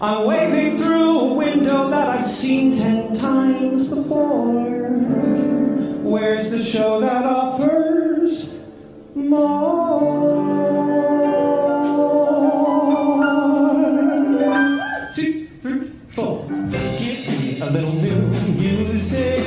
I'm waving through a window that I've seen 10 times before. Where's the show that offers more? 2, 3, 4. Give me a little new music.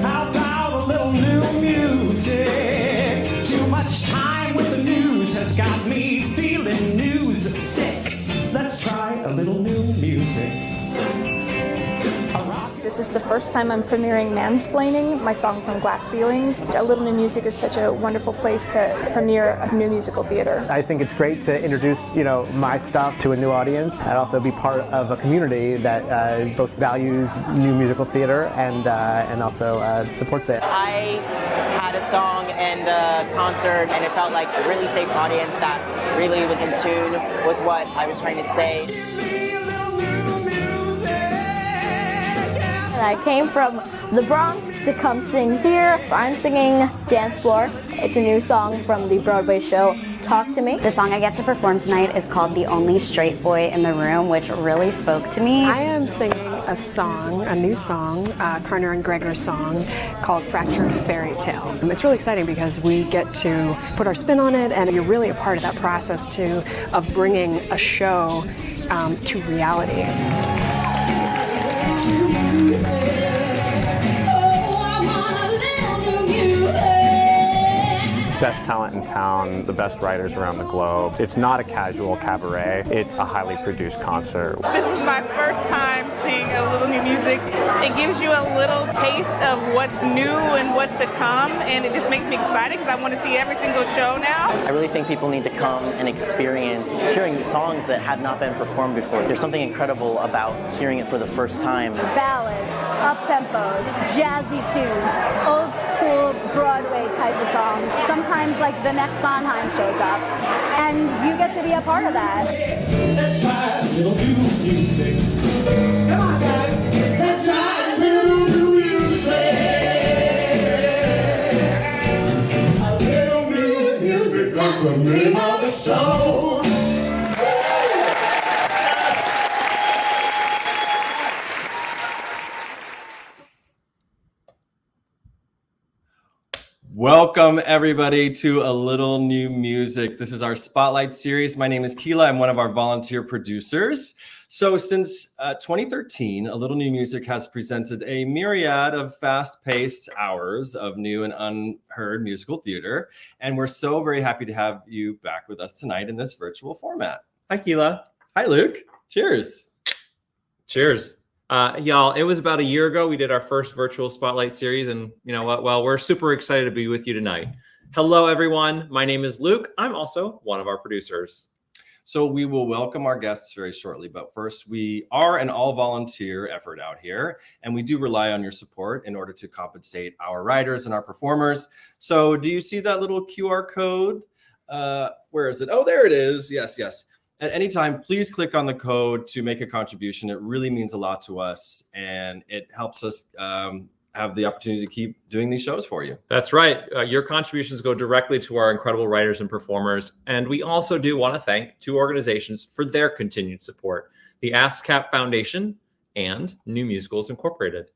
How about a little new music? Too much time with the news has got me feeling news sick. Let's try a little new music. This is the first time I'm premiering Mansplaining, my song from Glass Ceilings. ALittleNewMusic is such a wonderful place to premiere a new musical theater. I think it's great to introduce, my stuff to a new audience and also be part of a community that both values new musical theater and also supports it. I had a song and a concert, and it felt like a really safe audience that really was in tune with what I was trying to say. I came from the Bronx to come sing here. I'm singing Dance Floor. It's a new song from the Broadway show Talk to Me. The song I get to perform tonight is called The Only Straight Boy in the Room, which really spoke to me. I am singing a new song, Carner and Gregor song called Fractured Fairy Tale. It's really exciting because we get to put our spin on it, and you're really a part of that process too, of bringing a show to reality. Best talent in town, the best writers around the globe. It's not a casual cabaret, it's a highly produced concert. This is my first time seeing ALittleNewMusic. It gives you a little taste of what's new and what's to come, and it just makes me excited because I want to see every single show now. I really think people need to come and experience hearing songs that have not been performed before. There's something incredible about hearing it for the first time. Ballads, up-tempos, jazzy tunes, old school Broadway type of songs. Sometimes like the next Sondheim shows up, and you get to be a part of that. Let's try a little new music. Come on, guys. Let's try a little new music. A little new music, that's the name of the show. Welcome everybody to A Little New Music. This is our Spotlight series. My name is Keela. I'm one of our volunteer producers. So since 2013, A Little New Music has presented a myriad of fast-paced hours of new and unheard musical theater. And we're so very happy to have you back with us tonight in this virtual format. Hi, Keela. Hi, Luke. Cheers. Cheers. Y'all, it was about a year ago we did our first virtual Spotlight series, and you know what? Well, we're super excited to be with you tonight. Hello, everyone. My name is Luke. I'm also one of our producers. So we will welcome our guests very shortly, but first, we are an all-volunteer effort out here, and we do rely on your support in order to compensate our writers and our performers. So do you see that little QR code? Where is it? Oh, there it is. Yes, yes. At any time, please click on the code to make a contribution. It really means a lot to us, and it helps us have the opportunity to keep doing these shows for you. That's right. Your contributions go directly to our incredible writers and performers. And we also do want to thank two organizations for their continued support, the ASCAP Foundation and New Musicals Incorporated.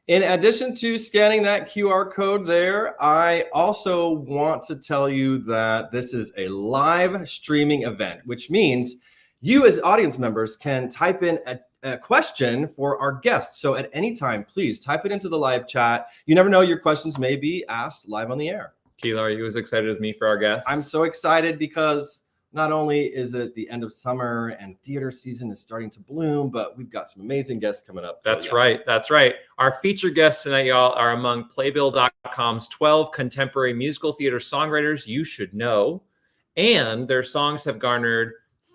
In addition to scanning that QR code there, I also want to tell you that this is a live streaming event, which means you as audience members can type in a question for our guests. So at any time, please type it into the live chat. You never know, your questions may be asked live on the air. Keela, are you as excited as me for our guests? I'm so excited because not only is it the end of summer and theater season is starting to bloom, but we've got some amazing guests coming up. That's right. That's right. Our featured guests tonight, y'all, are among Playbill.com's 12 contemporary musical theater songwriters you should know. And their songs have garnered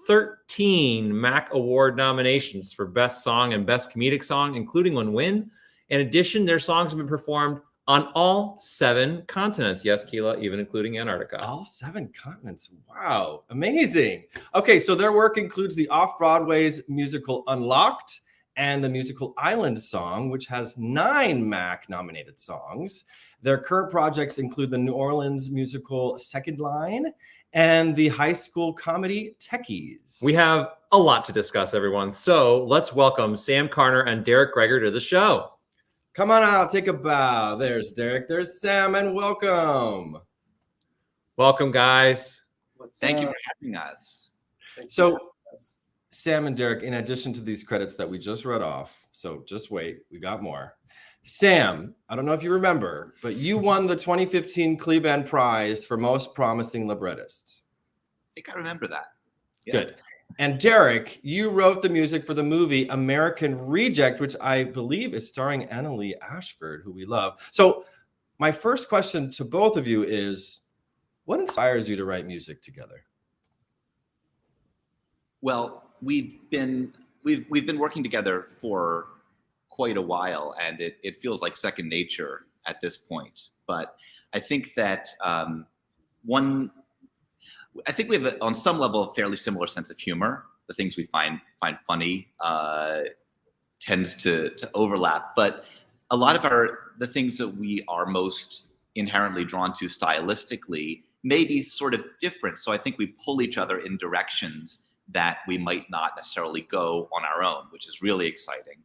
13 MAC Award nominations for Best Song and Best Comedic Song, including one win. In addition, their songs have been performed on all 7 continents. Yes, Keela, even including Antarctica. All 7 continents. Wow. Amazing. Okay, so their work includes the Off-Broadway's musical Unlocked and the musical Island Song, which has 9 MAC nominated songs. Their current projects include the New Orleans musical Second Line and the high school comedy Techies. We have a lot to discuss, everyone. So let's welcome Sam Carner and Derek Gregor to the show. Come on out, take a bow. There's Derek, there's Sam, and welcome. Welcome, guys. Thank you for having us. So, Sam and Derek, in addition to these credits that we just read off, so just wait, we got more. Sam, I don't know if you remember, but you won the 2015 Cleveland Prize for Most Promising Librettist. I think I remember that. Yeah. Good. And Derek, you wrote the music for the movie American Reject, which I believe is starring Annalee Ashford, who we love. So my first question to both of you is, what inspires you to write music together? Well, we've been working together for quite a while, and it feels like second nature at this point. But I think that I think we have, on some level, a fairly similar sense of humor. The things we find funny tends to overlap, but a lot of the things that we are most inherently drawn to stylistically may be sort of different. So I think we pull each other in directions that we might not necessarily go on our own, which is really exciting.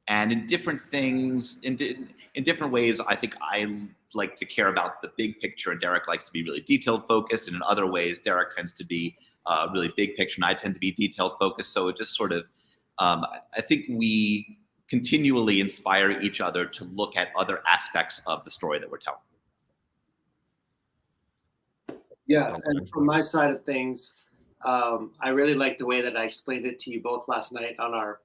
And in different things, in different ways, I think I like to care about the big picture, and Derek likes to be really detailed focused. And in other ways, Derek tends to be really big picture, and I tend to be detailed focused. So it just sort of, I think we continually inspire each other to look at other aspects of the story that we're telling. Yeah, and from my side of things, I really like the way that I explained it to you both last night on our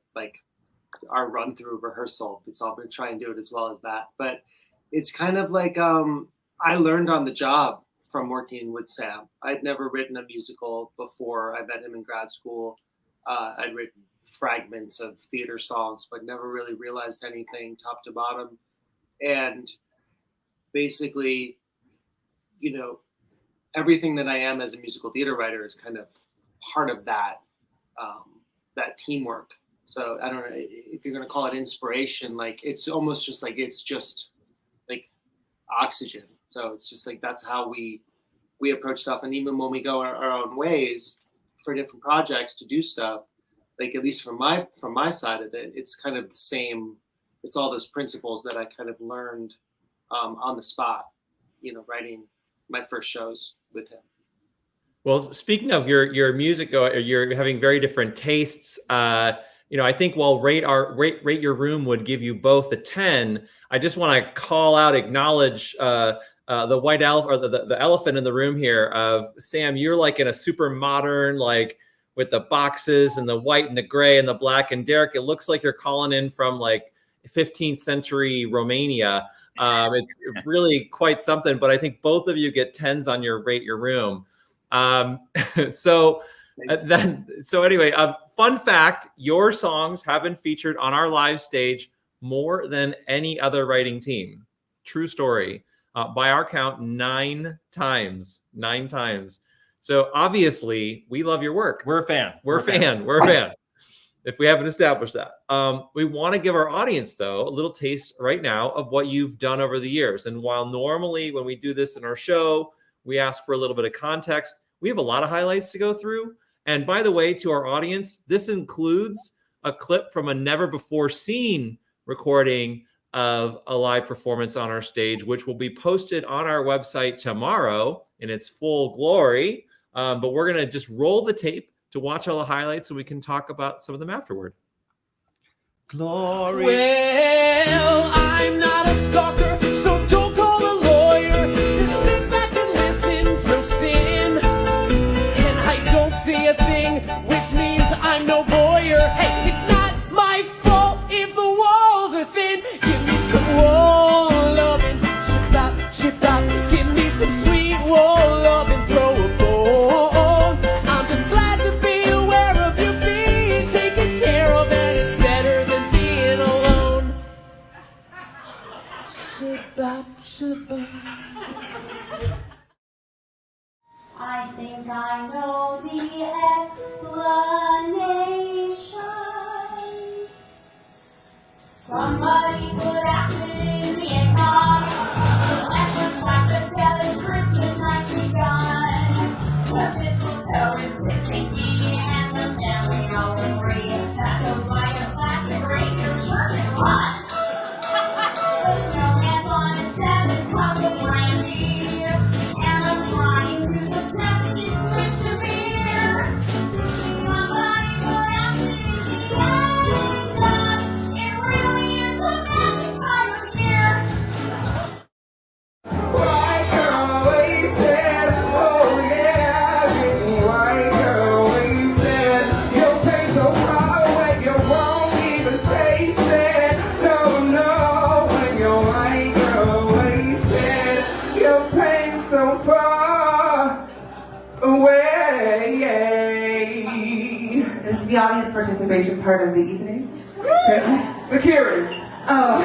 run through rehearsal. So I'm going to try and do it as well as that. But it's kind of like I learned on the job from working with Sam. I'd never written a musical before. I met him in grad school. I'd written fragments of theater songs, but never really realized anything top to bottom. And basically, you know, everything that I am as a musical theater writer is kind of part of that that teamwork. So I don't know if you're going to call it inspiration. Like it's almost just like oxygen. So it's just like that's how we approach stuff. And even when we go our own ways for different projects to do stuff, like at least from my side of it, it's kind of the same. It's all those principles that I kind of learned on the spot, you know, writing my first shows with him. Well, speaking of your music, you're having very different tastes. You know, I think while Rate Your Room would give you both a 10, I just want to acknowledge the white elf or the elephant in the room here of Sam. You're like in a super modern, like with the boxes and the white and the gray and the black. And Derek, it looks like you're calling in from like 15th century Romania. It's really quite something, but I think both of you get 10s on your Rate Your Room. So anyway, fun fact, your songs have been featured on our live stage more than any other writing team. True story. By our count, 9 times. So obviously we love your work. We're a fan. We're a fan. If we haven't established that. We want to give our audience, though, a little taste right now of what you've done over the years. And while normally when we do this in our show, we ask for a little bit of context, we have a lot of highlights to go through. And by the way, to our audience, this includes a clip from a never before seen recording of a live performance on our stage, which will be posted on our website tomorrow in its full glory. But we're going to just roll the tape to watch all the highlights so we can talk about some of them afterward. Glory. Well, I'm not a stalker, so don't call a lawyer. Just sit back and listen, no sin. And I don't see a thing, which means I'm no voyeur. Hey, it's not my fault if the walls are thin. Give me some wall loving, ship out. Give me some sweet wall loving, throw a bone. I'm just glad to be aware of you being taken care of, and it's better than being alone. Ship out. I think I know the explanation. Somebody put acid in the eggnog. Let us like to tell it Christmas night we gone. snowman's on his 7th cup of brandy, and I'm flying to the Japanese switch to beer. Somebody put out the it really is the magic time of year. White girl wasted, oh yeah, white girl wasted. You'll take so far away, you won't even taste it. No, when you're white girl wasted, you'll take so far away. Is the audience participation part of the evening? Security. Oh,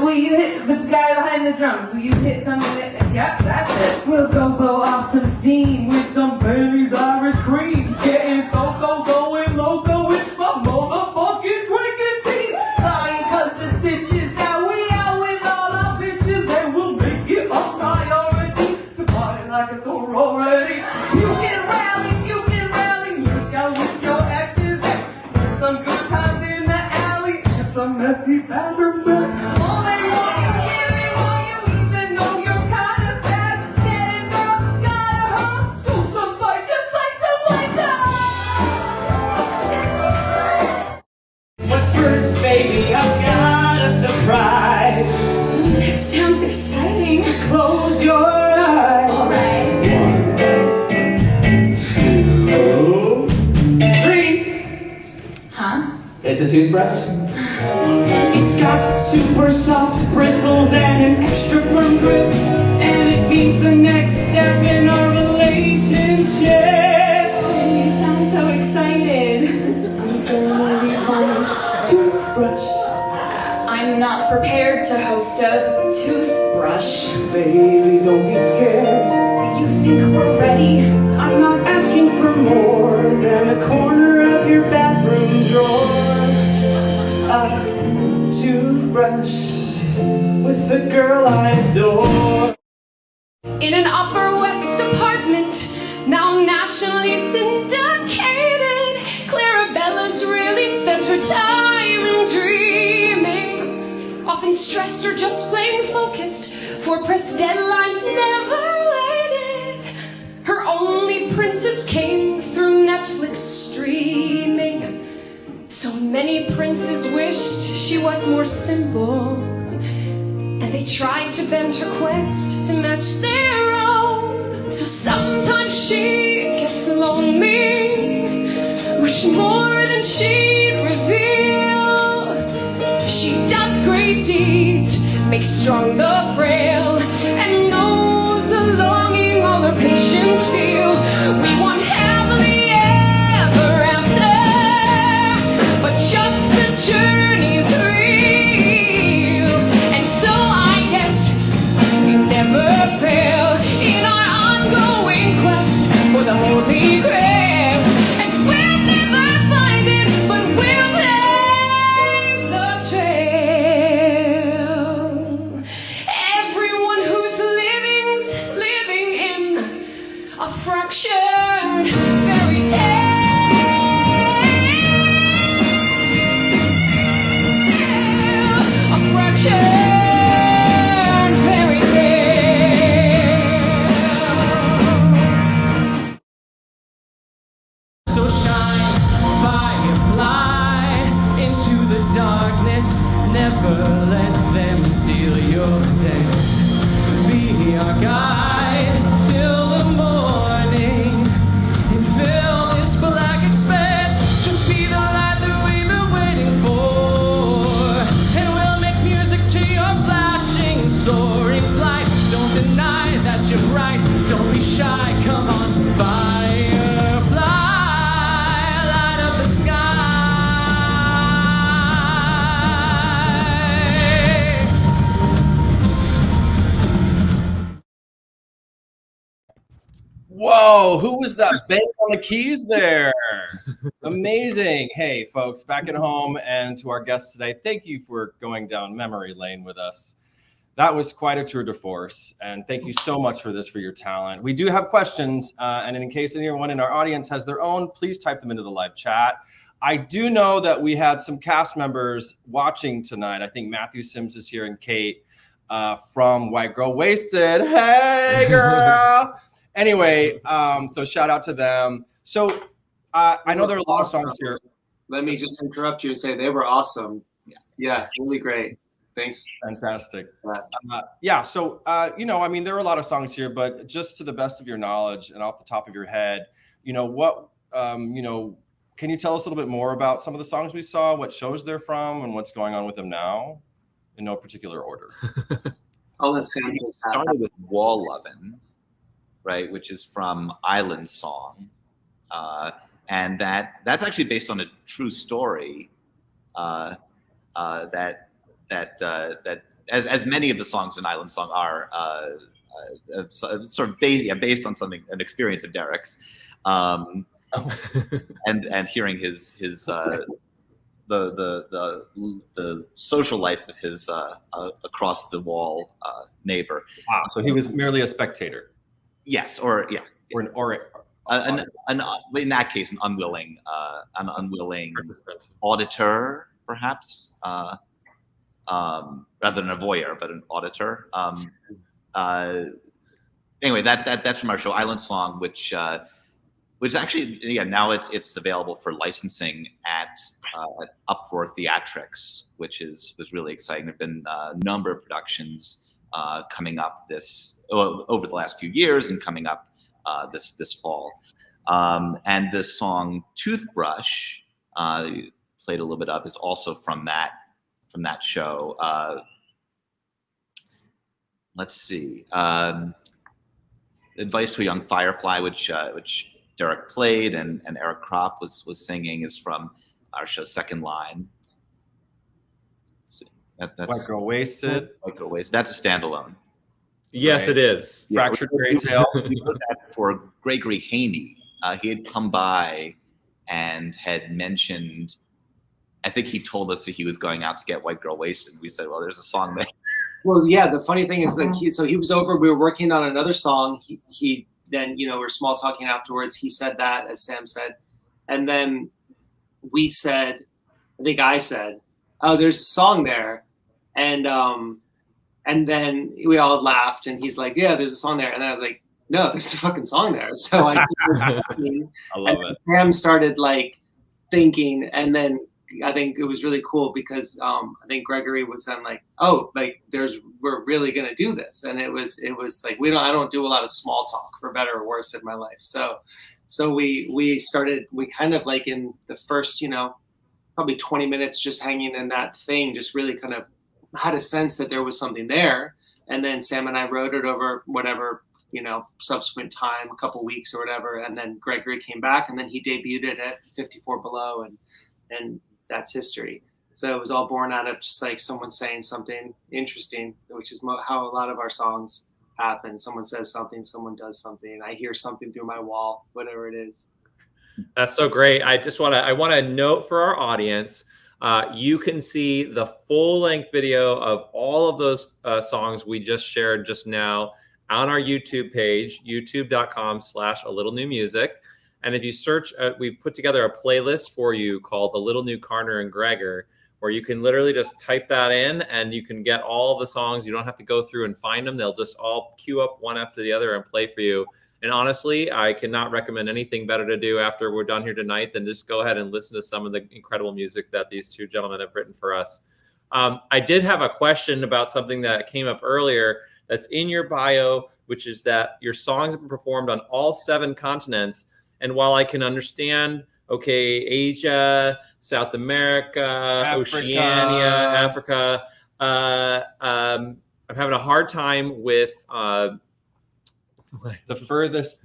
will you hit the guy behind the drums? Will you hit something that, yep, that's it. We'll go blow off some steam with some Bailey's Irish cream. Getting so going loco with my motherfucking cricket team. Flying cause the stitches, now we out with all our bitches, and we'll make it a priority to party like it's over already. You can rally, make out with your exes, and some good times in the alley, and some messy bathroom sex. All they want you, really want you, even though you're kinda sad. Getting girl, gotta hurt, do some fight just like the white guy. But first, baby, I've got a surprise. That sounds exciting. Just close your eyes. Alright. 1, 2, 3. Huh? It's a toothbrush. It's got super soft bristles and an extra firm grip, and it means the next step in our relationship. You sound so excited. I'm gonna leave my toothbrush. I'm not prepared to host a toothbrush. Baby, don't be scared. You think we're ready? I'm not asking for more than a corner of your bathroom drawer. A toothbrush with the girl I adore. In an Upper West apartment, now nationally syndicated, Clarabella's really spent her time dreaming. Often stressed or just plain focused, for press deadlines never waited. Her only princess came through Netflix streaming. So many princes wished she was more simple, and they tried to bend her quest to match their own. So sometimes she gets lonely, wish more than she'd reveal. She does great deeds, makes strong the frail, and knows the longing all her patients feel. We want happily ever after, but just the journey's real. And so I guess we never fail in our ongoing quest for the Holy Grail. And we'll never find it, but we'll blaze the trail. Everyone who's living in a fractured fairy tale. A fractured fairy tale. So shine, firefly, into the darkness. Never let them steal your dance. Be our guide till the morning. And fill this black expanse. Just be the light that we've been waiting for. And we'll make music to your flashing, soaring flight. Don't deny that you're right. Don't be shy. Come on, firefly, light up the sky. Whoa, who was that bang on the keys there? Amazing. Hey, folks, back at home and to our guests today, thank you for going down memory lane with us. That was quite a tour de force, and thank you so much for this, for your talent. We do have questions, and in case anyone in our audience has their own, please type them into the live chat. I do know that we had some cast members watching tonight. I think Matthew Sims is here and Kate from White Girl Wasted. Hey, girl. Anyway, so shout out to them. So I know there are a lot of songs here. Let me just interrupt you and say they were awesome. Yeah, really great. Thanks. Fantastic. Yeah, so, you know, I mean, there are a lot of songs here, but just to the best of your knowledge and off the top of your head, you know, what, you know, can you tell us a little bit more about some of the songs we saw, what shows they're from, and what's going on with them now? In no particular order. I'll let Sam started with Wall Lovin', right, which is from Island Song. And that's actually based on a true story that as many of the songs in Island Song are sort of based on something, an experience of Derek's, and hearing his the social life of his across the wall neighbor. Wow, so he was merely a spectator. Yes, or yeah, or in that case, an unwilling auditor, perhaps, rather than a voyeur, but an auditor. Anyway, that's from our show Island Song, which actually, now it's available for licensing at Uproar Theatrics, which was really exciting. There've been a number of productions coming up over the last few years and coming up this fall. And the song Toothbrush, played a little bit of, is also from that show. Let's see. Advice to a Young Firefly, which Derek played and Eric Kropp was singing, is from our show Second Line. Let's see. That's White Girl Wasted. White Girl Wasted. That's a standalone. Yes, right? It is. Yeah, Fractured Fairy Tale. We wrote that for Gregory Haney. He had come by and had mentioned, I think he told us that he was going out to get White Girl Wasted. We said, well, there's a song there. Well, yeah, the funny thing is that he was over, we were working on another song. He then, we're small talking afterwards. He said that, as Sam said. And then we said, I think I said, oh, there's a song there. And then we all laughed and he's like, yeah, there's a song there. And I was like, no, there's a fucking song there. So I love it. Sam started like thinking, and then I think it was really cool because I think Gregory was then like, oh, like we're really gonna do this, and it was like I don't do a lot of small talk, for better or worse, in my life. So we kind of like in the first probably 20 minutes just hanging in that thing, just really kind of had a sense that there was something there, and then Sam and I wrote it over whatever subsequent time, a couple weeks or whatever, and then Gregory came back and then he debuted it at 54 Below, and that's history. So it was all born out of just like someone saying something interesting, which is how a lot of our songs happen. Someone says something, someone does something, I hear something through my wall, whatever it is. That's so great. I want to note for our audience, you can see the full-length video of all of those songs we just shared just now on our YouTube page, youtube.com/ALittleNewMusic. And if you search, we've put together a playlist for you called A Little New Carner and Gregor, where you can literally just type that in and you can get all the songs. You don't have to go through and find them. They'll just all queue up one after the other and play for you. And honestly, I cannot recommend anything better to do after we're done here tonight than just go ahead and listen to some of the incredible music that these two gentlemen have written for us. I did have a question about something that came up earlier that's in your bio, which is that your songs have been performed on all 7 continents. And while I can understand, okay, Asia, South America, Oceania, Africa, I'm having a hard time with the furthest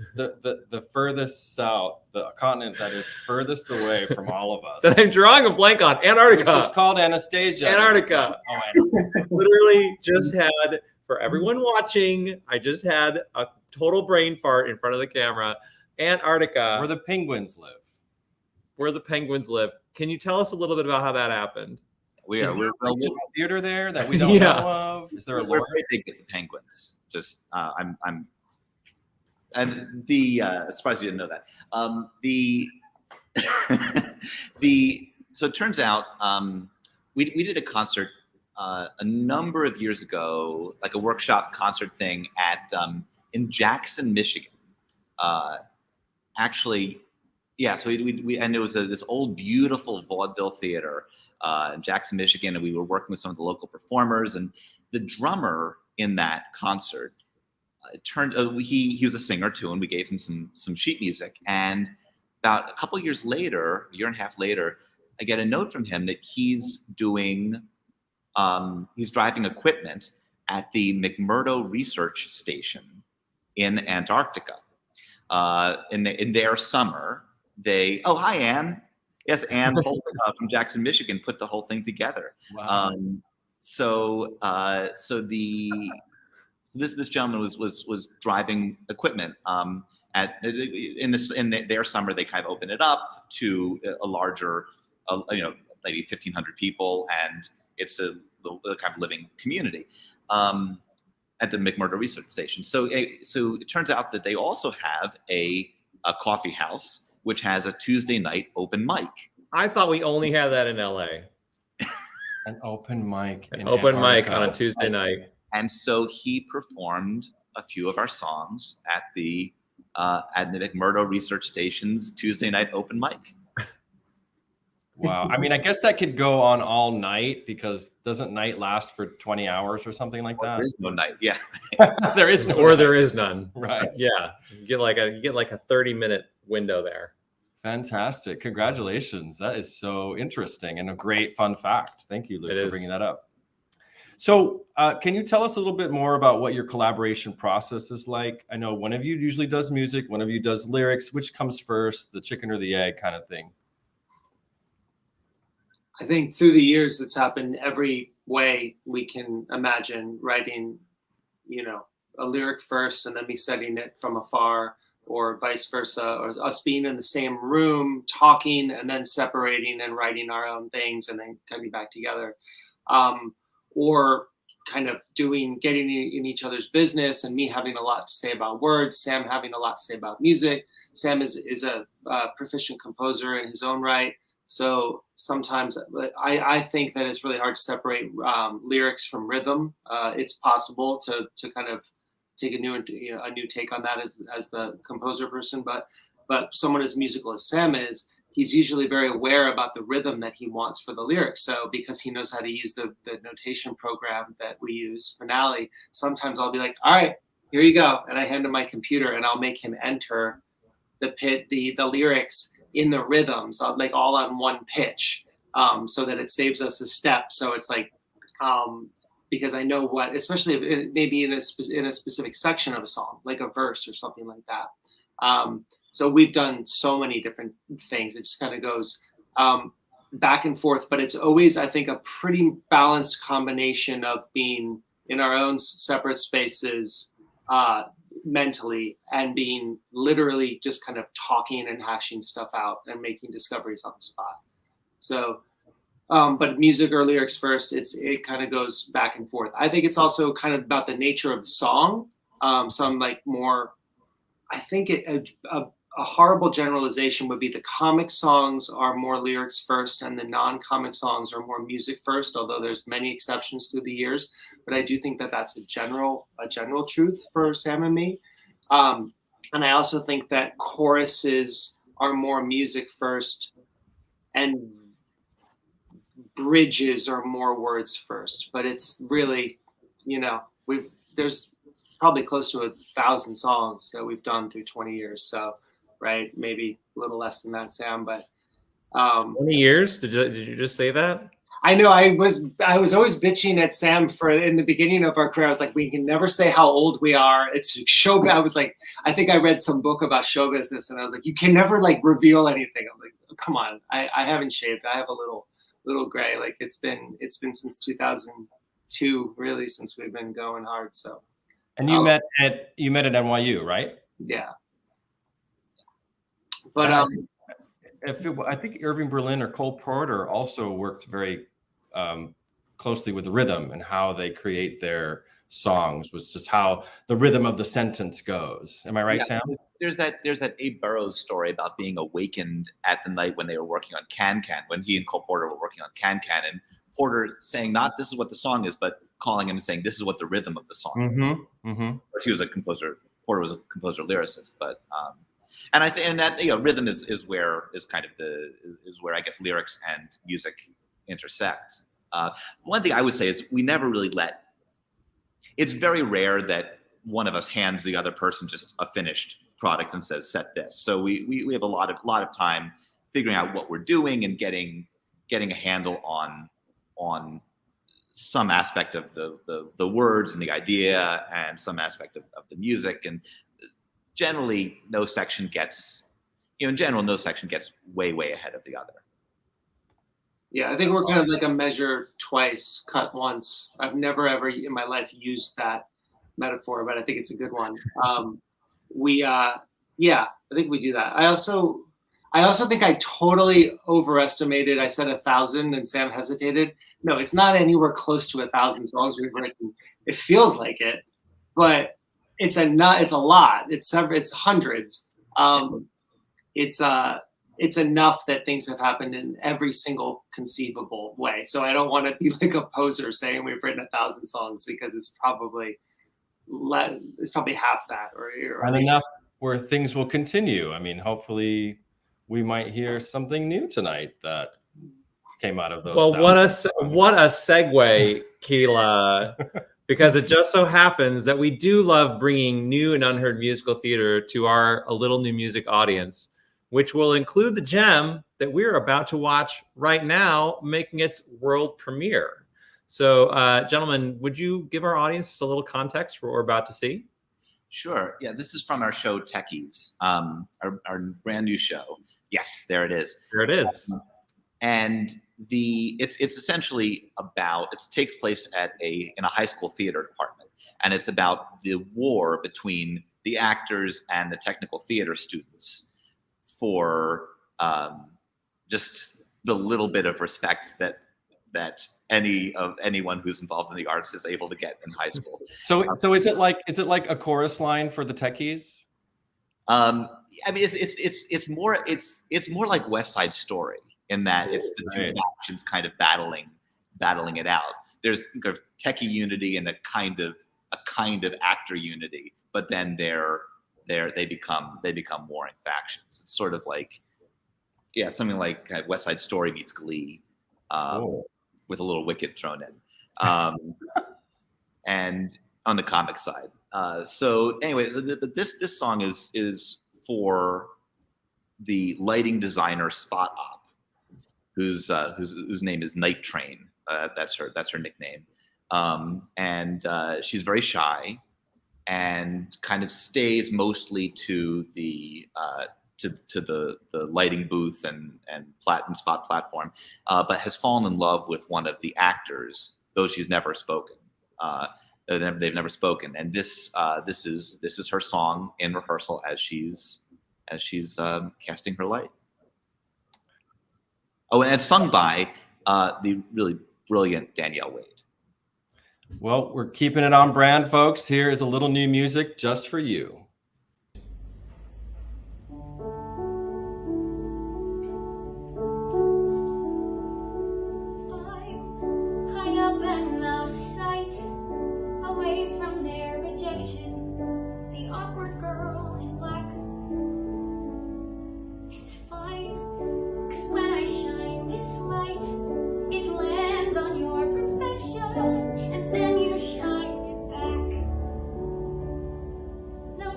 south, the continent that is furthest away from all of us. That I'm drawing a blank on, Antarctica. Which is called Anastasia. Antarctica. Oh, literally just had, for everyone watching, I just had a total brain fart in front of the camera. Antarctica. Where the penguins live. Where the penguins live. Can you tell us a little bit about how that happened? We're a theater there that we don't know of. Is there a lore? We're very big with the penguins. Just I'm surprised you didn't know that. So it turns out we did a concert a number of years ago, like a workshop concert thing at in Jackson, Michigan. Actually, yeah. So we and it was this old beautiful vaudeville theater in Jackson, Michigan, and we were working with some of the local performers. And the drummer in that concert, it turned he was a singer too, and we gave him some sheet music. And about a couple years later, a year and a half later, I get a note from him that he's doing he's driving equipment at the McMurdo Research Station in Antarctica. In their summer, oh, hi, Anne. Yes, Anne from Jackson, Michigan, put the whole thing together. Wow. This gentleman was driving equipment in their summer. They kind of open it up to a larger, maybe 1,500 people, and it's a kind of living community at the McMurdo Research Station. So it turns out that they also have a coffee house which has a Tuesday night open mic. I thought we only had that in LA. An open mic. An open mic on a Tuesday night. And so he performed a few of our songs at the McMurdo Research Station's Tuesday night open mic. Wow. I mean, I guess that could go on all night, because doesn't night last for 20 hours or something like that? There is no night. Yeah. There is no or night. there is none. Right. Yeah. You get like a 30-minute window there. Fantastic. Congratulations. That is so interesting and a great fun fact. Thank you, Luke, for bringing that up. So can you tell us a little bit more about what your collaboration process is like? I know one of you usually does music, one of you does lyrics. Which comes first, the chicken or the egg kind of thing? I think through the years, it's happened every way we can imagine, writing, a lyric first and then me setting it from afar, or vice versa, or us being in the same room talking and then separating and writing our own things and then coming back together. Or kind of getting in each other's business, and me having a lot to say about words, Sam having a lot to say about music. Sam is a proficient composer in his own right. So sometimes I think that it's really hard to separate lyrics from rhythm. It's possible to kind of take a new take on that as the composer person, but someone as musical as Sam is, he's usually very aware about the rhythm that he wants for the lyrics. So because he knows how to use the notation program that we use, Finale, sometimes I'll be like, all right, here you go. And I hand him my computer and I'll make him enter the lyrics in the rhythms, like all on one pitch, so that it saves us a step. So it's like, because I know what, especially if maybe in a specific section of a song, like a verse or something like that. So we've done so many different things. It just kind of goes back and forth, but it's always, I think, a pretty balanced combination of being in our own separate spaces mentally and being literally just kind of talking and hashing stuff out and making discoveries on the spot. So, but music or lyrics first, it kind of goes back and forth. I think it's also kind of about the nature of the song. Some like more, I think a horrible generalization would be the comic songs are more lyrics first and the non-comic songs are more music first, although there's many exceptions through the years. But I do think that that's a general truth for Sam and me. And I also think that choruses are more music first and bridges are more words first. But it's really, there's probably close to 1,000 songs that we've done through 20 years. So, right, maybe a little less than that, Sam, but 20 years? Did you just say that? I know. I was always bitching at Sam in the beginning of our career. I was like, we can never say how old we are. It's show. I was like, I think I read some book about show business, and I was like, you can never like reveal anything. I'm like, oh, come on. I haven't shaved. I have a little gray. Like it's been since 2002, really, since we've been going hard. So. And you met at NYU, right? Yeah. But I think Irving Berlin or Cole Porter also worked very closely with rhythm and how they create their songs, was just how the rhythm of the sentence goes. Am I right, Sam? There's that Abe Burrows story about being awakened at the night when they were working on Can Can, when he and Cole Porter were working on Can Can, and Porter saying not this is what the song is, but calling him and saying this is what the rhythm of the song is. He was a composer. Porter was a composer lyricist, but and I think that rhythm is where I guess lyrics and music intersect. One thing I would say is we never really it's very rare that one of us hands the other person just a finished product and says set this. So we have a lot of time figuring out what we're doing and getting a handle on some aspect of the words and the idea and some aspect of the music. And generally no section gets way ahead of the other. Yeah, I think we're kind of like a measure twice, cut once. I've never ever in my life used that metaphor, but I think it's a good one. I think we do that. I also think I totally overestimated. I said 1,000 and Sam hesitated. No, it's not anywhere close to 1,000 songs we've written. It feels like it, but it's a lot. It's hundreds. It's enough that things have happened in every single conceivable way. So I don't want to be like a poser saying we've written 1,000 songs, because it's probably half that or and enough where things will continue. I mean, hopefully we might hear something new tonight that came out of those. Well, what a segue, Keela, because it just so happens that we do love bringing new and unheard musical theater to our A Little New Music audience, which will include the gem that we're about to watch right now, making its world premiere. So, gentlemen, would you give our audience just a little context for what we're about to see? Sure. Yeah, this is from our show Techies, our brand new show. Yes, there it is. There it is. And it's essentially about, it takes place in a high school theater department, and it's about the war between the actors and the technical theater students for just the little bit of respect that anyone who's involved in the arts is able to get in high school. So is it like a chorus line for the Techies? I mean, it's more like West Side Story in that it's the two factions kind of battling it out. There's kind of techie unity and a kind of actor unity, but then they become warring factions. It's sort of like, something like West Side Story meets Glee, with a little Wicked thrown in, and on the comic side. So anyway, this song is for the lighting designer Spot Op, whose name is Night Train. That's her nickname, and she's very shy and kind of stays mostly to the lighting booth and spot platform, but has fallen in love with one of the actors, though she's never spoken. They've never spoken, and this is her song in rehearsal as she's casting her light. Oh, and it's sung by the really brilliant Danielle Wade. Well, we're keeping it on brand, folks. Here is A Little New Music just for you. High up and out of sight, away from their rejection, the awkward girl in black. It's fine, 'cause when I shine this light, it lands on your perfection, and then you shine it back. No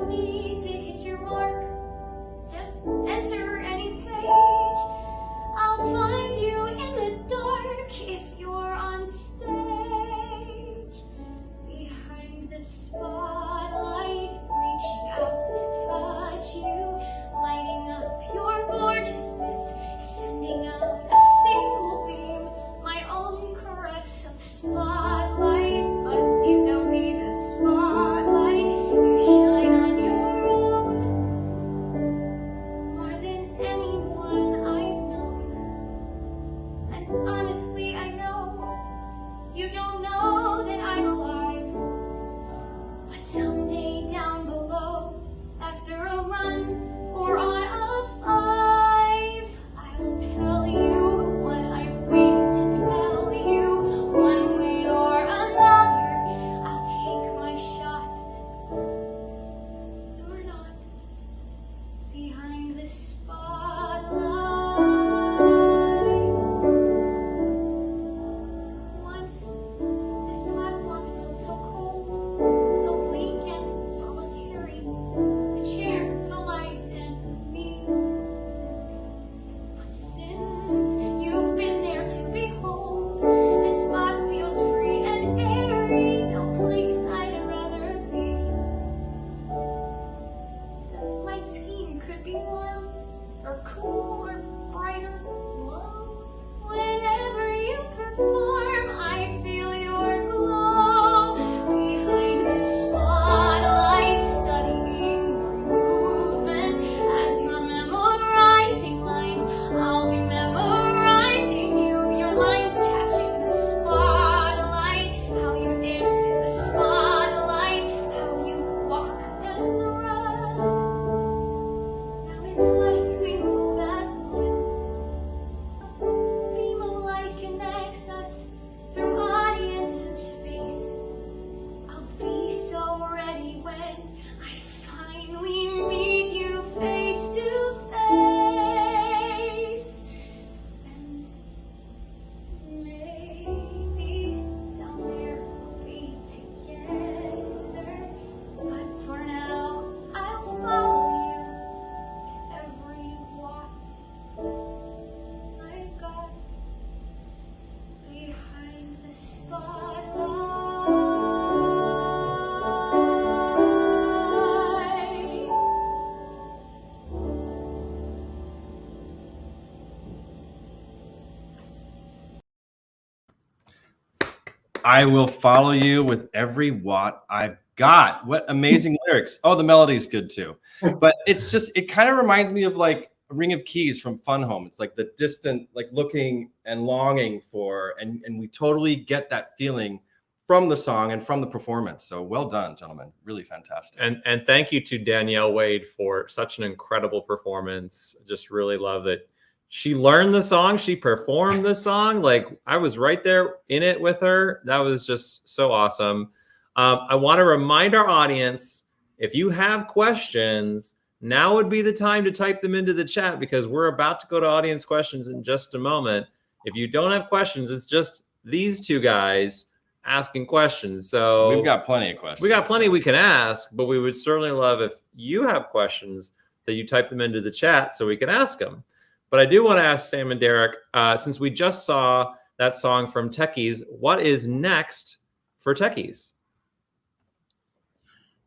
I will follow you with every watt I've got. What amazing lyrics. Oh, the melody's good too. But it's just, it kind of reminds me of like a Ring of Keys from Fun Home. It's like the distant, like looking and longing for, and we totally get that feeling from the song and from the performance. So well done, gentlemen. Really fantastic. And thank you to Danielle Wade for such an incredible performance. Just really love that she learned the song, she performed the song. Like I was right there in it with her. That was just so awesome. I want to remind our audience, if you have questions, now would be the time to type them into the chat, because we're about to go to audience questions in just a moment. If you don't have questions, it's just these two guys asking questions. So we've got plenty of questions. We got plenty we can ask, but we would certainly love if you have questions that you type them into the chat so we can ask them. But I do want to ask Sam and Derek, since we just saw that song from Techies, what is next for Techies?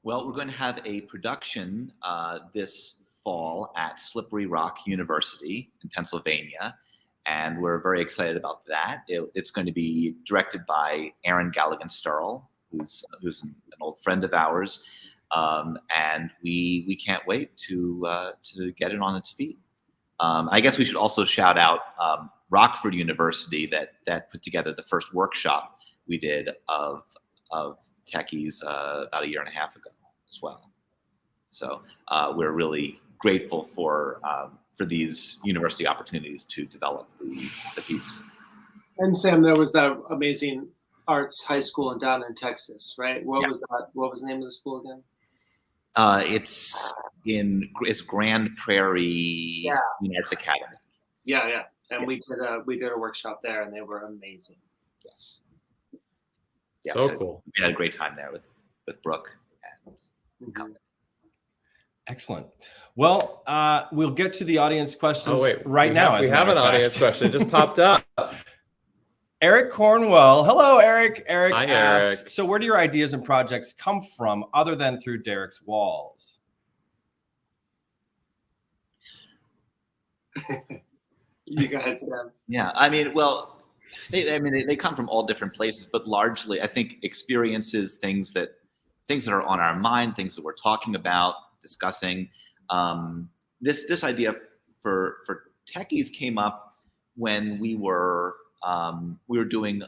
Well, we're going to have a production this fall at Slippery Rock University in Pennsylvania, and we're very excited about that. It's going to be directed by Aaron Galligan-Sturl, who's an old friend of ours, and we can't wait to get it on its feet. I guess we should also shout out Rockford University that put together the first workshop we did of Techies about 1.5 years ago as well. So we're really grateful for these university opportunities to develop the piece. And Sam, there was that amazing arts high school down in Texas, right? What was that? What was the name of the school again? It's Grand Prairie Arts Academy. Yeah. And we did a workshop there, and they were amazing. Yes. Yeah, so cool. We had a great time there with Brooke and company. Excellent. Well, we'll get to the audience questions right now. We have an audience question. It just popped up. Eric Cornwell. Hello, Eric. Hi, Eric. So where do your ideas and projects come from other than through Derek's walls? You go ahead, Sam. Yeah, I mean, well, they come from all different places, but largely, I think experiences, things that are on our mind, things that we're talking about, discussing. This idea for Techies came up when we were doing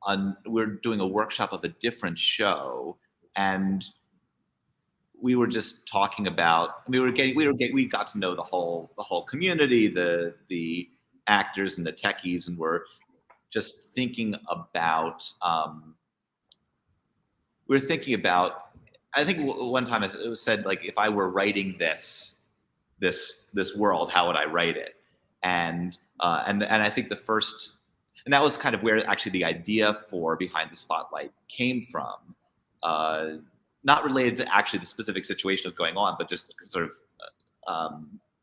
a workshop of a different show, and we were just talking about, we got to know the whole community, the actors and the techies, and we're just thinking about, I think one time it was said, like, if I were writing this world, how would I write it? And I think and that was kind of where actually the idea for Behind the Spotlight came from. Not related to actually the specific situation that's going on, but just sort of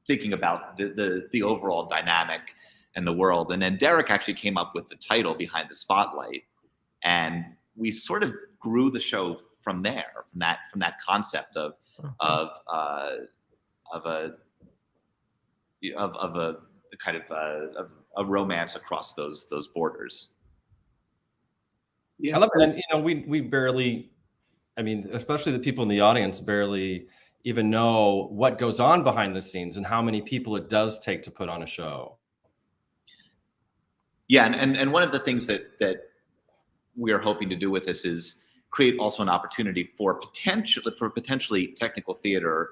thinking about the overall dynamic and the world. And then Derek actually came up with the title Behind the Spotlight, and we sort of grew the show from there, from that concept of a romance across those borders. Yeah, I love it. And we barely, I mean, especially the people in the audience barely even know what goes on behind the scenes and how many people it does take to put on a show. Yeah, and one of the things that we are hoping to do with this is create also an opportunity for potentially technical theater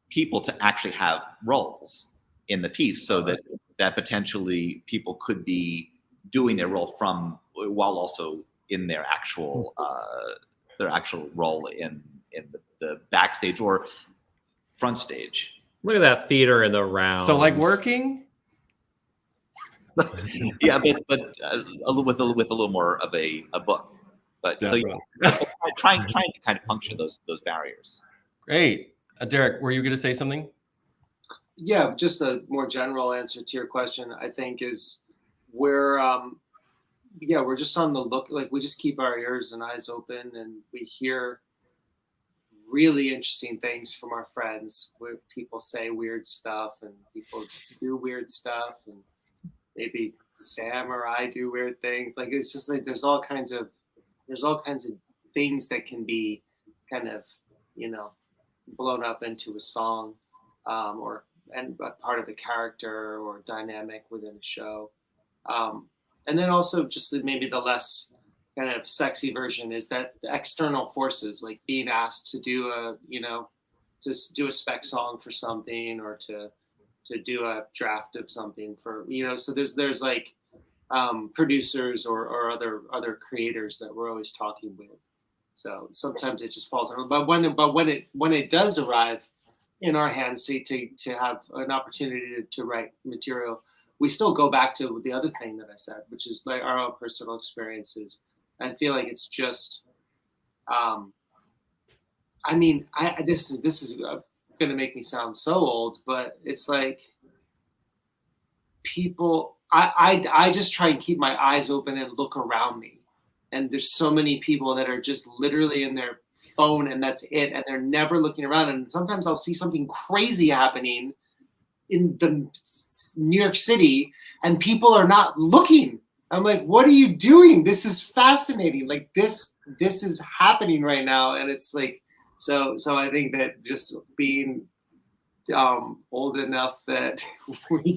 people to actually have roles in the piece, so that potentially people could be doing their role while also in their actual role in the backstage or front stage. Look at that theater in the round. So like working. Yeah, but with a little more of a book. But definitely. So trying to kind of puncture those barriers. Great, Derek, were you going to say something? Yeah, just a more general answer to your question, I think, is we're just on the look. Like, we just keep our ears and eyes open, and we hear really interesting things from our friends, where people say weird stuff and people do weird stuff, and maybe Sam or I do weird things. Like it's just like there's all kinds of things that can be kind of, you know, blown up into a song, and a part of a character or dynamic within a show. And then also just maybe the less kind of sexy version is that the external forces, like being asked to do a spec song for something, or to do a draft of something for, so there's like producers or other creators that we're always talking with. So sometimes it just falls on. But when it does arrive in our hands to have an opportunity to write material, we still go back to the other thing that I said, which is like our own personal experiences. I feel like it's just, this is going to make me sound so old, but it's like people, I just try and keep my eyes open and look around me. And there's so many people that are just literally in their phone and that's it. And they're never looking around. And sometimes I'll see something crazy happening in the New York City and people are not looking. I'm like, what are you doing? This is fascinating. Like this is happening right now. And it's like, so I think that just being old enough that we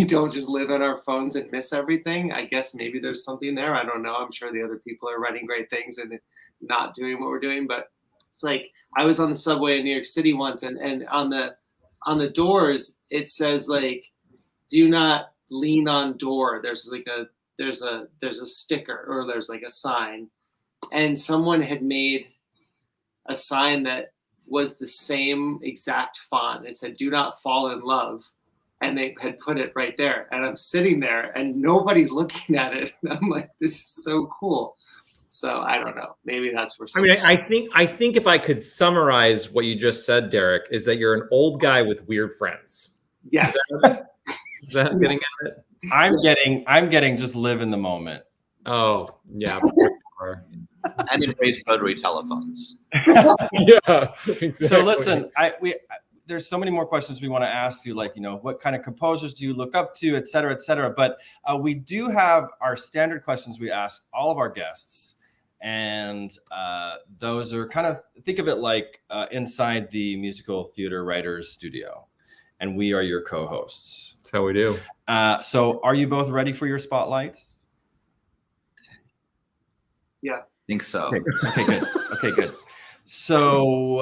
don't just live on our phones and miss everything. I guess maybe there's something there. I don't know. I'm sure the other people are writing great things and not doing what we're doing. But it's like I was on the subway in New York City once, and on the doors it says like, do not lean on door. There's a sticker, or there's like a sign, and someone had made a sign that was the same exact font. It said, do not fall in love. And they had put it right there. And I'm sitting there and nobody's looking at it. And I'm like, this is so cool. So I don't know. Maybe that's where. I think if I could summarize what you just said, Derek, is that you're an old guy with weird friends. Yes. Is that getting at it? I'm getting just live in the moment. Oh, yeah. And embrace rotary telephones. Yeah, exactly. So listen, there's so many more questions we want to ask you, like, what kind of composers do you look up to, et cetera, et cetera. But we do have our standard questions we ask all of our guests. And those are kind of, think of it like inside the musical theater writers studio. And we are your co-hosts. That's how we do. So are you both ready for your spotlights? Yeah. Think so. Okay, good. So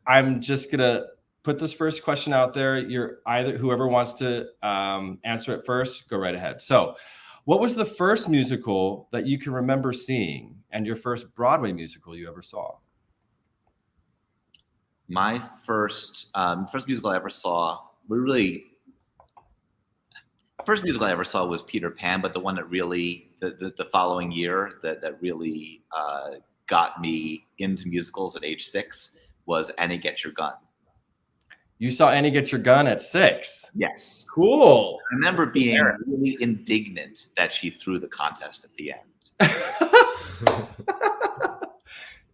I'm just gonna put this first question out there. You're either, whoever wants to answer it first, go right ahead. So what was the first musical that you can remember seeing, and your first Broadway musical you ever saw? My first musical I ever saw, first musical I ever saw was Peter Pan, but the one that really, the following year that really got me into musicals at age 6 was Annie Get Your Gun. You saw Annie Get Your Gun at 6? Yes. Cool. I remember being really indignant that she threw the contest at the end.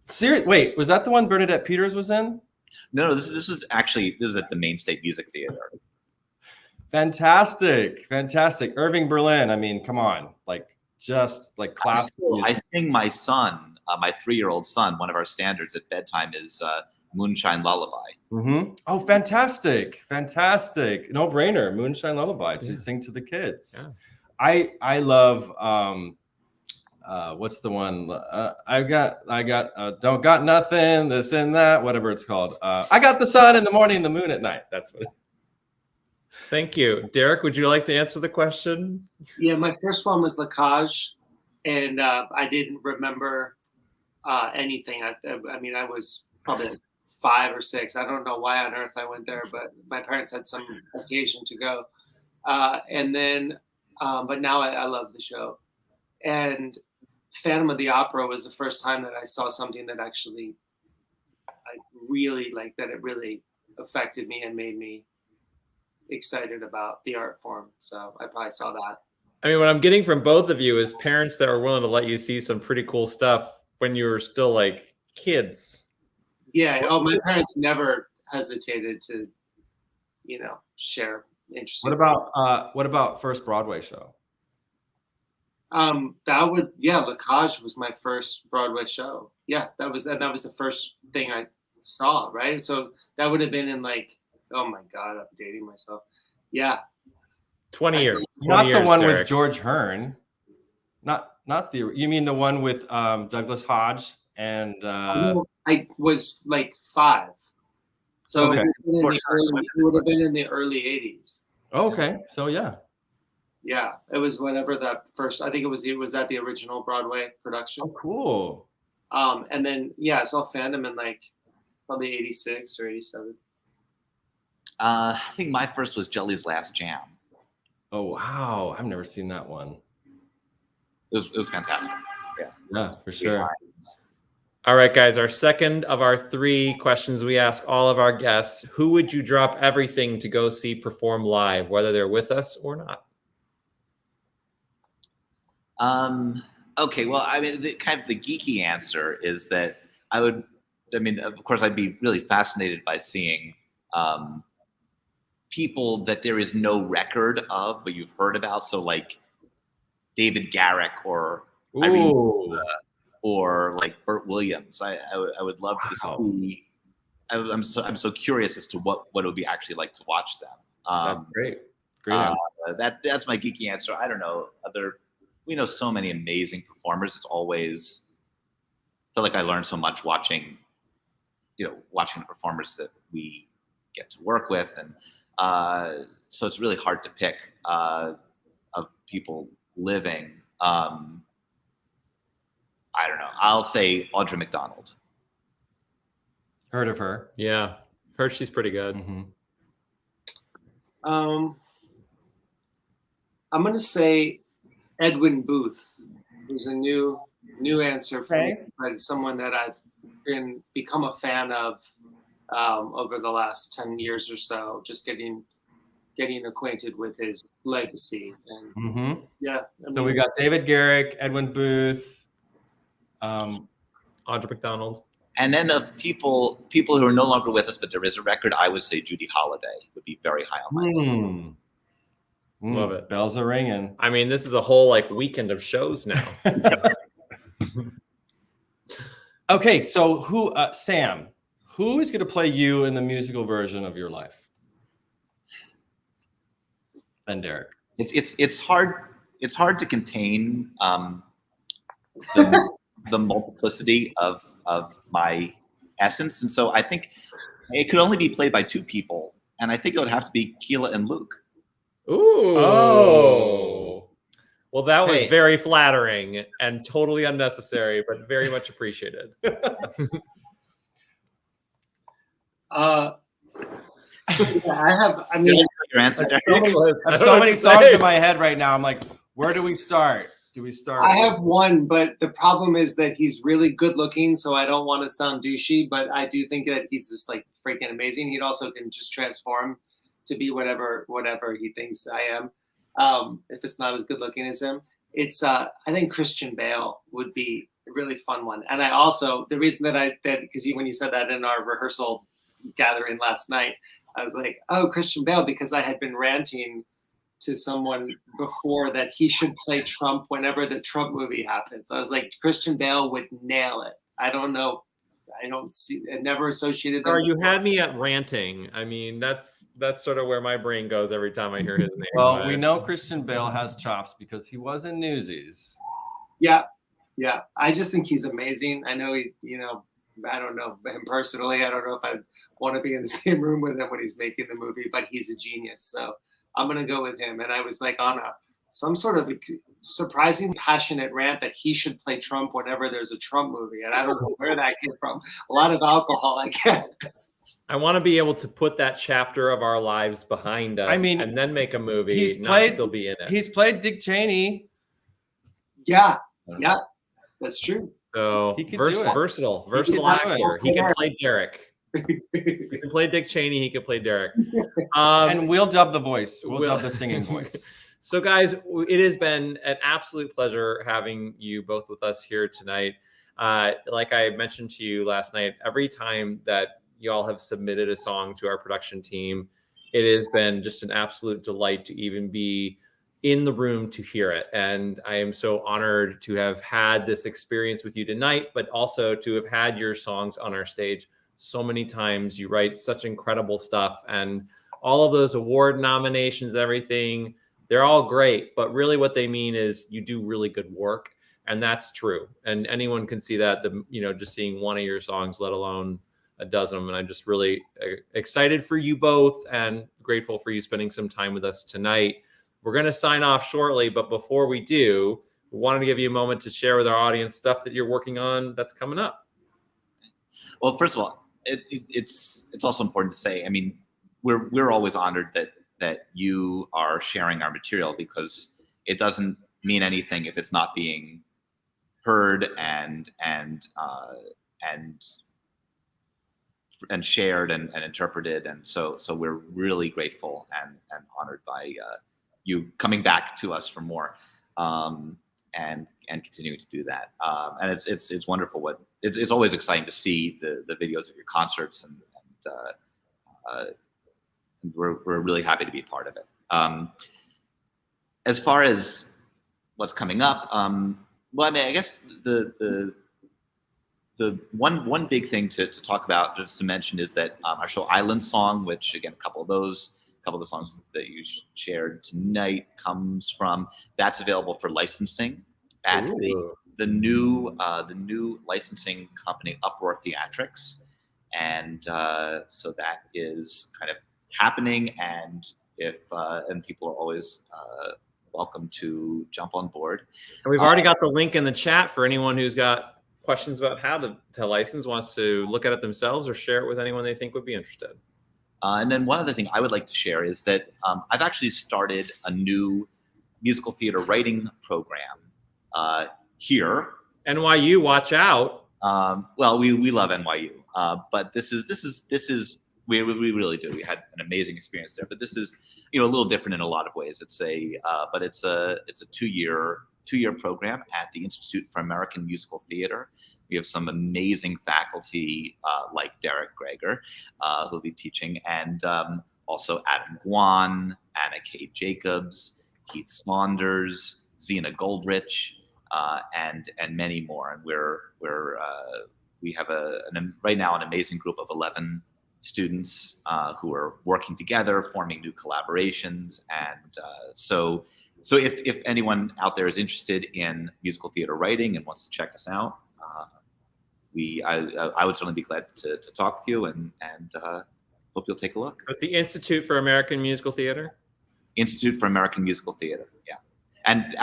Seriously, wait, was that the one Bernadette Peters was in? No, this was at the Main State Music Theater. Fantastic. Irving Berlin. I mean, come on, just classical. I sing my son, my 3-year-old son. One of our standards at bedtime is Moonshine Lullaby. Mm-hmm. Oh, fantastic! No brainer. Moonshine Lullaby to sing to the kids. Yeah. I love. What's the one? I got. Don't got nothing. This and that. Whatever it's called. I got the sun in the morning, the moon at night. That's what. Thank you. Derek, would you like to answer the question? Yeah, my first one was La Cage, and I didn't remember anything. I mean, I was probably 5 or 6. I don't know why on earth I went there, but my parents had some occasion to go. And then, but now I love the show. And Phantom of the Opera was the first time that I saw something that actually I really like, that it really affected me and made me excited about the art form. So I probably saw that. I mean, what I'm getting from both of you is parents that are willing to let you see some pretty cool stuff when you were still like kids. Yeah. Oh, my parents never hesitated to, share interesting. What about first Broadway show? La Cage was my first Broadway show. Yeah, that was the first thing I saw, right? So that would have been in like, oh my God, I'm dating myself. Yeah. 20 years. Not 20 the years, one Derek. with George Hearn. Not the, you mean the one with Douglas Hodge and I was like 5. So okay. it would have been in the early 80s. Okay. So yeah. Yeah, it was whenever that first. I think it was at the original Broadway production. Oh, cool. And then I saw Phantom in like probably 86 or 87. I think my first was Jelly's Last Jam. Oh wow, I've never seen that one. It was fantastic. Yeah, for sure. All right, guys, our second of our 3 questions we ask all of our guests: who would you drop everything to go see perform live, whether they're with us or not? Okay, well, I mean, the geeky answer is that of course, I'd be really fascinated by seeing people that there is no record of, but you've heard about. So like David Garrick or Irene, or like Burt Williams. I would love to see. I'm so curious as to what it would be actually like to watch them. That's great. Great. That's my geeky answer. I don't know. We know so many amazing performers. It's always feel like I learned so much watching the performers that we get to work with, and so it's really hard to pick of people living. I don't know. I'll say Audra McDonald. Heard of her? Yeah, heard she's pretty good. Mm-hmm. I'm gonna say Edwin Booth, who's a new answer for me, but someone that I've become a fan of over the last 10 years or so, just getting acquainted with his legacy. And So we got David Garrick, Edwin Booth, Audra McDonald. And then of people who are no longer with us, but there is a record, I would say Judy Holliday would be very high on my list. Love it. Bells are ringing. I mean, this is a whole weekend of shows now. Okay, so Sam, who is going to play you in the musical version of your life? And Derek. It's hard to contain the multiplicity of my essence, and so I think it could only be played by 2 people, and I think it would have to be Keela and Luke. Ooh. Oh. Well, that was very flattering and totally unnecessary, but very much appreciated. I mean, your answer, I have so many songs in my head right now. I'm like, where do we start? I have one, but the problem is that he's really good looking, so I don't want to sound douchey, but I do think that he's just like freaking amazing. He also can just transform to be whatever he thinks I am. If it's not as good looking as him, it's I think Christian Bale would be a really fun one. And I also, the reason that because when you said that in our rehearsal gathering last night, I was like, oh, Christian Bale, because I had been ranting to someone before that he should play Trump whenever the Trump movie happens. I was like, Christian Bale would nail it. I don't know. I never associated them. You had me at ranting. I mean, that's sort of where my brain goes every time I hear his name. Well, we know Christian Bale has chops because he was in Newsies. Yeah. I just think he's amazing. I know I don't know him personally. I don't know if I want to be in the same room with him when he's making the movie, but he's a genius. So I'm going to go with him. And I was like on some sort of surprising, passionate rant that he should play Trump whenever there's a Trump movie. And I don't know where that came from. A lot of alcohol, I guess. I want to be able to put that chapter of our lives behind us, and then make a movie, still be in it. He's played Dick Cheney. Yeah, that's true. So versatile actor. He can play Derek. He can play Dick Cheney. He can play Derek. And we'll dub the voice. We'll dub the singing voice. So, guys, it has been an absolute pleasure having you both with us here tonight. Like I mentioned to you last night, every time that y'all have submitted a song to our production team, it has been just an absolute delight to even be in the room to hear it. And I am so honored to have had this experience with you tonight, but also to have had your songs on our stage so many times. You write such incredible stuff, and all of those award nominations, everything, they're all great, but really what they mean is you do really good work. And that's true. And anyone can see that, just seeing one of your songs, let alone a dozen of them. And I'm just really excited for you both and grateful for you spending some time with us tonight. We're going to sign off shortly, but before we do, we wanted to give you a moment to share with our audience stuff that you're working on that's coming up. Well, first of all, it's also important to say, I mean, we're always honored that you are sharing our material, because it doesn't mean anything if it's not being heard and shared and interpreted. And so we're really grateful and honored by you coming back to us for more, and continuing to do that. And it's wonderful. It's always exciting to see the videos of your concerts, and we're really happy to be part of it. As far as what's coming up, well, I mean, I guess the one big thing to talk about, just to mention, is that our show Island Song, which again, a couple of the songs that you shared tonight comes from, that's available for licensing at the new licensing company, Uproar Theatrics, and so that is kind of happening, and and people are always welcome to jump on board. And we've already got the link in the chat for anyone who's got questions about how to license, wants to look at it themselves or share it with anyone they think would be interested. And then one other thing I would like to share is that I've actually started a new musical theater writing program here. NYU, watch out. Well, we love NYU, but this is we really do. We had an amazing experience there, but this is a little different in a lot of ways. It's a two-year program at the Institute for American Musical Theater. We have some amazing faculty like Gregor, who'll be teaching, and also Adam Guan, Anna K. Jacobs, Keith Saunders, Zena Goldrich, and many more. And we have right now an amazing group of 11 students who are working together, forming new collaborations, and so if anyone out there is interested in musical theater writing and wants to check us out, I would certainly be glad to talk with you, and hope you'll take a look. It's the Institute for American Musical Theater? Institute for American Musical Theater, yeah. And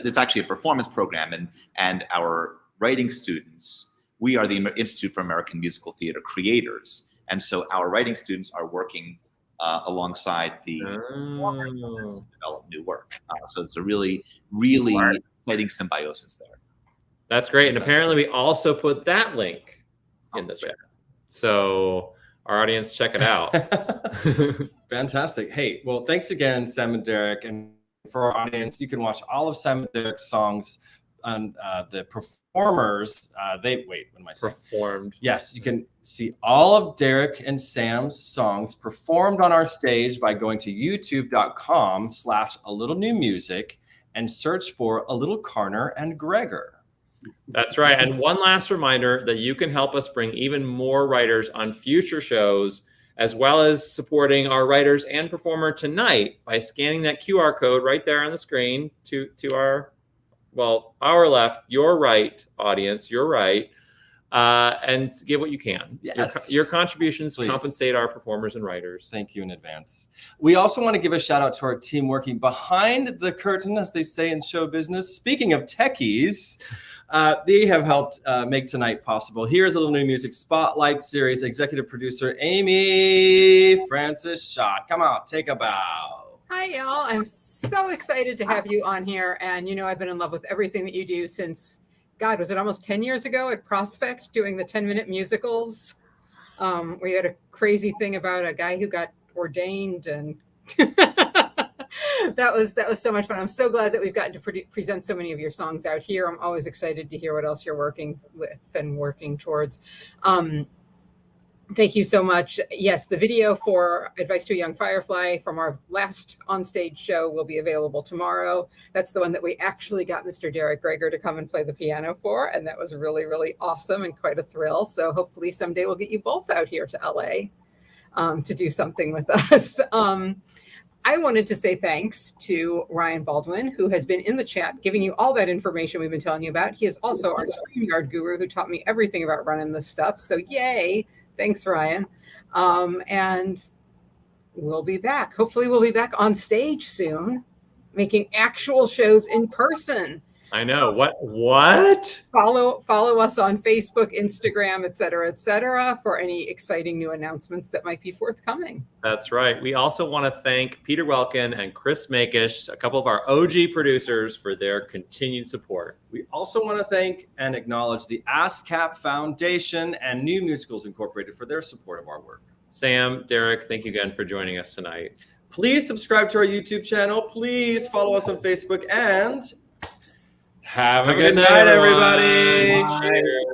it's actually a performance program, and our writing students, we are the Institute for American Musical Theater creators. And so our writing students are working alongside the performers to develop new work. So it's a really, really exciting symbiosis there. That's great. And apparently we also put that link in the chat. So our audience, check it out. Fantastic. Hey, well, thanks again, Sam and Derek. And for our audience, you can watch all of Sam and Derek's songs on the performers. Performed. Yes, you can see all of Derek and Sam's songs performed on our stage by going to youtube.com/ALittleNewMusic and search for A Little Carner and Gregor. That's right. And one last reminder that you can help us bring even more writers on future shows, as well as supporting our writers and performer tonight by scanning that QR code right there on the screen to our left, your right, audience, your right, and give what you can. Yes. Your contributions Please compensate our performers and writers. Thank you in advance. We also want to give a shout out to our team working behind the curtain, as they say in show business. Speaking of techies, they have helped make tonight possible. Here's a Little New Music Spotlight Series executive producer, Amy Francis Schott. Come on, take a bow. Hi, y'all. I'm so excited to have you on here. And, I've been in love with everything that you do since, God, was it almost 10 years ago at Prospect doing the 10-minute musicals? We had a crazy thing about a guy who got ordained, and that was so much fun. I'm so glad that we've gotten to present so many of your songs out here. I'm always excited to hear what else you're working with and working towards. Thank you so much. Yes, the video for Advice to a Young Firefly from our last onstage show will be available tomorrow. That's the one that we actually got Mr. Derek Gregor to come and play the piano for, and that was really, really awesome and quite a thrill. So hopefully someday we'll get you both out here to LA to do something with us. I wanted to say thanks to Ryan Baldwin, who has been in the chat giving you all that information we've been telling you about. He is also our StreamYard guru who taught me everything about running this stuff. So yay. Thanks, Ryan. And we'll be back. Hopefully we'll be back on stage soon, making actual shows in person. I know. What? Follow us on Facebook, Instagram, et cetera, for any exciting new announcements that might be forthcoming. That's right. We also want to thank Peter Welkin and Chris Makish, a couple of our OG producers, for their continued support. We also want to thank and acknowledge the ASCAP Foundation and New Musicals Incorporated for their support of our work. Sam, Derek, thank you again for joining us tonight. Please subscribe to our YouTube channel. Please follow us on Facebook, and have a good night, everybody. Cheers.